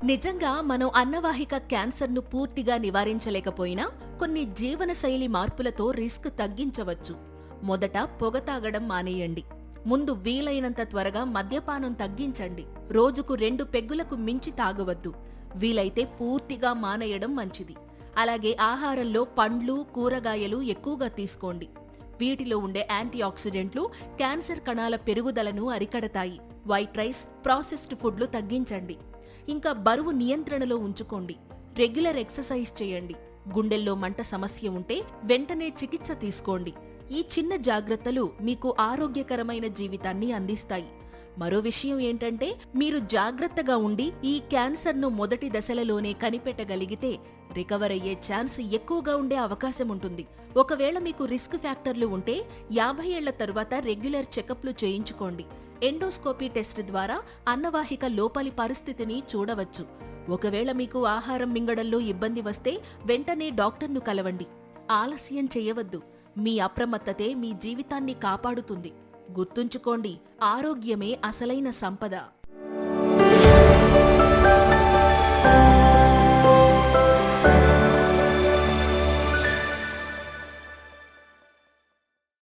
నిజంగా మనం అన్నవాహిక క్యాన్సర్ను పూర్తిగా నివారించలేకపోయినా కొన్ని జీవనశైలి మార్పులతో రిస్క్ తగ్గించవచ్చు. మొదట పొగ తాగడం మానేయండి. ముందు వీలైనంత త్వరగా మద్యపానం తగ్గించండి. రోజుకు 2 పెగ్గులకు మించి తాగవద్దు. వీలైతే పూర్తిగా మానేయడం మంచిది. అలాగే ఆహారంలో పండ్లు, కూరగాయలు ఎక్కువగా తీసుకోండి. వీటిలో ఉండే యాంటీ ఆక్సిడెంట్లు క్యాన్సర్ కణాల పెరుగుదలను అరికడతాయి. వైట్ రైస్, ప్రాసెస్డ్ ఫుడ్లు తగ్గించండి. ఇంకా బరువు నియంత్రణలో ఉంచుకోండి. రెగ్యులర్ ఎక్సర్సైజ్ చేయండి. గుండెల్లో మంట సమస్య ఉంటే వెంటనే చికిత్స తీసుకోండి. ఈ చిన్న జాగ్రత్తలు మీకు ఆరోగ్యకరమైన జీవితాన్ని అందిస్తాయి. మరో విషయం ఏంటంటే, మీరు జాగ్రత్తగా ఉండి ఈ క్యాన్సర్ను మొదటి దశలలోనే కనిపెట్టగలిగితే రికవర్ అయ్యే ఛాన్స్ ఎక్కువగా ఉండే అవకాశం ఉంటుంది. ఒకవేళ మీకు రిస్క్ ఫ్యాక్టర్లు ఉంటే 50 ఏళ్ల తరువాత రెగ్యులర్ చెకప్లు చేయించుకోండి. ఎండోస్కోపీ టెస్ట్ ద్వారా అన్నవాహిక లోపలి పరిస్థితిని చూడవచ్చు. ఒకవేళ మీకు ఆహారం మింగడంలో ఇబ్బంది వస్తే వెంటనే డాక్టర్ను కలవండి. ఆలస్యం చేయవద్దు. మీ అప్రమత్తతే మీ జీవితాన్ని కాపాడుతుంది. గుర్తుంచుకోండి, ఆరోగ్యమే అసలైన సంపద.